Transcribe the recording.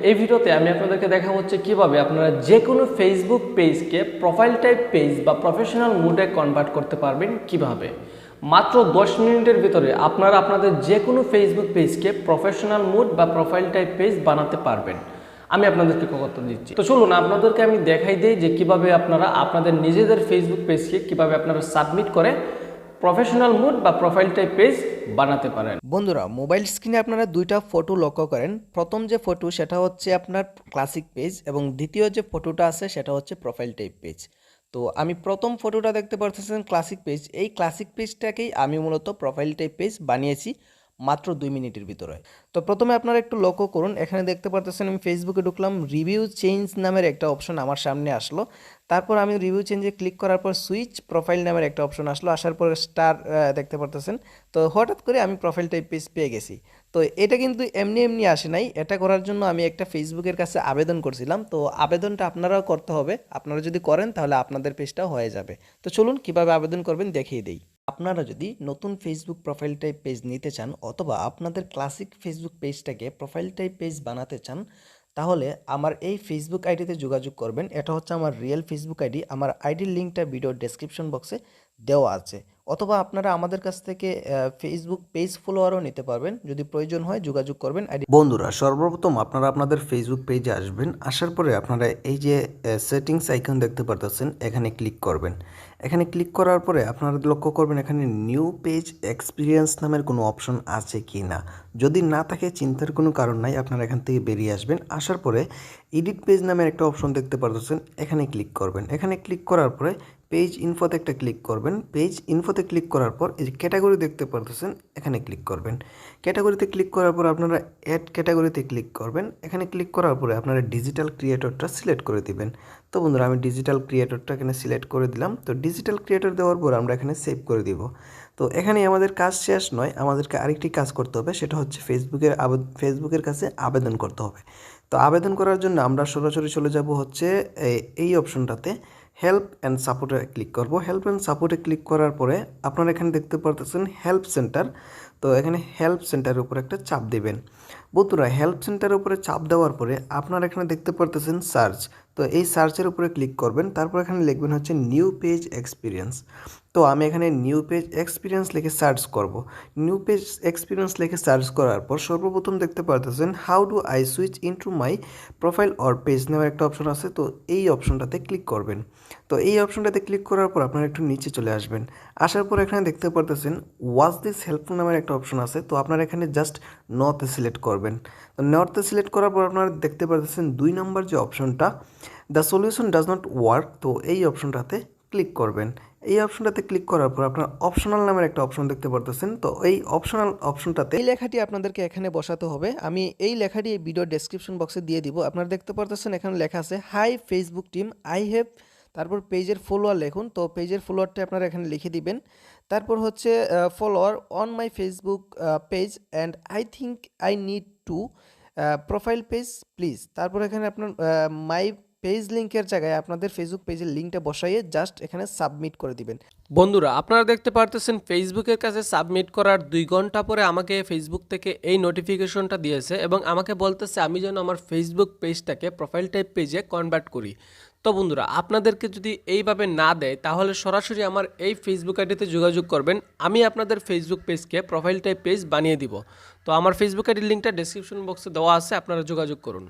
এই ভিডিওতে আমি আপনাদেরকে দেখা হচ্ছে কিভাবে আপনারা যে কোনো ফেসবুক পেজকে প্রোফাইল টাইপ পেজ বা প্রফেশনাল মুডে কনভার্ট করতে পারবেন কিভাবে। মাত্র 10 মিনিটের ভিতরে আপনারা আপনাদের যে কোনো ফেসবুক পেজকে প্রফেশনাল মুড বা প্রোফাইল টাইপ পেজ বানাতে পারবেন। আমি আপনাদেরকে কথা দিচ্ছি। তো চলুন আপনাদেরকে আমি দেখাই দিই যে কিভাবে আপনারা আপনাদের নিজেদের ফেসবুক পেজকে কিভাবে আপনারা সাবমিট করে প্রফেশনাল মুড বা প্রোফাইল টাইপ পেজ বানাতে পারেন। বন্ধুরা, মোবাইল স্ক্রিনে আপনারা দুইটা ফটো লক্ষ্য করেন। প্রথম যে ফটো সেটা হচ্ছে আপনার ক্লাসিক পেজ এবং দ্বিতীয় যে ফটোটা আছে সেটা হচ্ছে প্রোফাইল টাইপ পেজ। তো আমি প্রথম ফটোটা দেখতে পাচ্ছেন ক্লাসিক পেজ, এই ক্লাসিক পেজটাকেই আমি মূলত প্রোফাইল টাইপ পেজ বানিয়েছি মাত্র 2 মিনিটের ভিতরে। তো প্রথমে আপনারা একটু লক্ষ্য করুন, এখানে দেখতে পাচ্ছেন আমি ফেসবুকে ঢুকলাম, রিভিউ চেঞ্জ নামের একটা অপশন আমার সামনে আসলো। তারপর আমি রিভিউ চেঞ্জে ক্লিক করার পর সুইচ প্রোফাইল নামের একটা অপশন আসলো, আসার পর স্টার দেখতে পাচ্ছেন। তো হঠাৎ করে আমি প্রোফাইল টাইপ পেজ পেয়ে গেছি। তো এটা কিন্তু এমনি এমনি আসে নাই, এটা করার জন্য আমি একটা ফেসবুকের কাছে আবেদন করছিলাম। তো আবেদনটা আপনারাও করতে হবে, আপনারা যদি করেন তাহলে আপনাদের পেজটাও হয়ে যাবে। তো চলুন কিভাবে আবেদন করবেন দেখিয়ে দেই। আপনারা যদি নতুন ফেসবুক প্রোফাইল টাইপ পেজ নিতে চান অথবা আপনাদের ক্লাসিক ফেসবুক পেজটাকে প্রোফাইল টাইপ পেজ বানাতে চান, তাহলে আমার এই ফেসবুক আইডিতে যোগাযোগ করবেন। এটা হচ্ছে আমার রিয়েল ফেসবুক আইডি, আমার আইডির লিঙ্কটা ভিডিও ডেসক্রিপশন বক্সে দেওয়া আছে। অথবা আপনারা আমাদের কাছ থেকে ফেসবুক পেজ ফলোয়ারও নিতে পারবেন, যদি প্রয়োজন হয় যোগাযোগ করবেন আইডি। বন্ধুরা, সর্বপ্রথম আপনারা আপনাদের ফেসবুক পেজে আসবেন, আসার পরে আপনারা এই যে সেটিংস আইকন দেখতে পারতেছেন এখানে ক্লিক করবেন। এখানে ক্লিক করার পরে আপনারা লক্ষ্য করবেন এখানে নিউ পেজ এক্সপিরিয়েন্স নামের কোনো অপশন আছে কি না। যদি না থাকে চিন্তার কোনো কারণ নাই, আপনারা এখান থেকে বেরিয়ে আসবেন। আসার পরে এডিট পেজ নামের একটা অপশন দেখতে পারতেছেন, এখানে ক্লিক করবেন। এখানে ক্লিক করার পরে পেজ ইনফোতে একটা ক্লিক করবেন। পেজ ইনফোতে ক্লিক করার পর এই যে ক্যাটাগরি দেখতে পারতেছেন, এখানে ক্লিক করবেন। ক্যাটাগরিতে ক্লিক করার পর আপনারা অ্যাড ক্যাটাগরিতে ক্লিক করবেন। এখানে ক্লিক করার পরে আপনারা ডিজিটাল ক্রিয়েটরটা সিলেক্ট করে দিবেন। তো বন্ধুরা, আমি ডিজিটাল ক্রিয়েটরটা এখানে সিলেক্ট করে দিলাম। তো ডিজিটাল ক্রিয়েটর দেওয়ার পর আমরা এখানে সেভ করে দিব। তো এখানে আমাদের কাজ শেষ নয়, আমাদেরকে আরেকটি কাজ করতে হবে, সেটা হচ্ছে ফেসবুকের কাছে আবেদন করতে হবে। তো আবেদন করার জন্য আমরা সরাসরি চলে যাব হচ্ছে এই অপশনটাতে, হেল্প অ্যান্ড সাপোর্টে ক্লিক করব। হেল্প অ্যান্ড সাপোর্টে ক্লিক করার পরে আপনারা এখানে দেখতে পারতেছেন হেল্প সেন্টার। তো এখানে হেল্প সেন্টারের উপর একটা চাপ দেবেন। বন্ধুরা, হেল্প সেন্টারের উপরে চাপ দেওয়ার পরে আপনারা এখানে দেখতে পারতেছেন সার্চ। তো এই সার্চের উপরে ক্লিক করবেন, তারপর এখানে লিখবেন হচ্ছে নিউ পেজ এক্সপিরিয়েন্স। তো আমি এখানে নিউ পেজ এক্সপিরিয়েন্স লিখে সার্চ করব। নিউ পেজ এক্সপিরিয়েন্স লিখে সার্চ করার পর সর্বপ্রথম দেখতে পারতেছেন how do I switch into my profile or page নামের একটা অপশন আছে। তো এই অপশনটাতে ক্লিক করবেন। তো এই অপশনটাতে ক্লিক করার পর আপনারা একটু নিচে চলে আসবেন। আসার পর এখানে দেখতে পারতেছেন ওয়াচ দিস হেল্পফুল নামের একটা অপশন আছে। তো আপনারা এখানে জাস্ট নতে সিলেক্ট করবেন। তো নতে সিলেক্ট করার পর আপনারা দেখতে পারতেছেন 2 নম্বর যে অপশনটা, the solution does not work. তো এই অপশনটাতে ক্লিক করবেন। এই অপশনটাতে ক্লিক করার পর আপনার অপশনাল নামের একটা অপশন দেখতে পারতেছেন। তো এই অপশনাল অপশনটাতে এই লেখাটি আপনাদেরকে এখানে বসাতে হবে। আমি এই লেখাটি এই ভিডিও ডেসক্রিপশন বক্সে দিয়ে দিব। আপনারা দেখতে পারতেছেন এখানে লেখা আছে high Facebook team I have, তারপর পেজের ফলোয়ার লিখুন। তো পেজের ফলোয়ারটা আপনারা এখানে লিখে দিবেন। তারপর হচ্ছে follower on my Facebook page and I think I need to profile page please. তারপর এখানে আপনার মাই পেজ লিঙ্কের জায়গায় আপনাদের ফেসবুক পেজের লিঙ্কটা বসাইয়ে জাস্ট এখানে সাবমিট করে দিবেন। বন্ধুরা, আপনারা দেখতে পারতেছেন ফেসবুকের কাছে সাবমিট করার 2 ঘন্টা পরে আমাকে ফেসবুক থেকে এই নোটিফিকেশনটা দিয়েছে এবং আমাকে বলতেছে আমি যেন আমার ফেসবুক পেজটাকে প্রোফাইল টাইপ পেজে কনভার্ট করি। তো বন্ধুরা, আপনাদেরকে যদি এইভাবে না দেয় তাহলে সরাসরি আমার এই ফেসবুক আইডিতে যোগাযোগ করবেন, আমি আপনাদের ফেসবুক পেজকে প্রোফাইল টাইপ পেজ বানিয়ে দিব। তো আমার ফেসবুক আইডির লিঙ্কটা ডেসক্রিপশন বক্সে দেওয়া আছে, আপনারা যোগাযোগ করুন।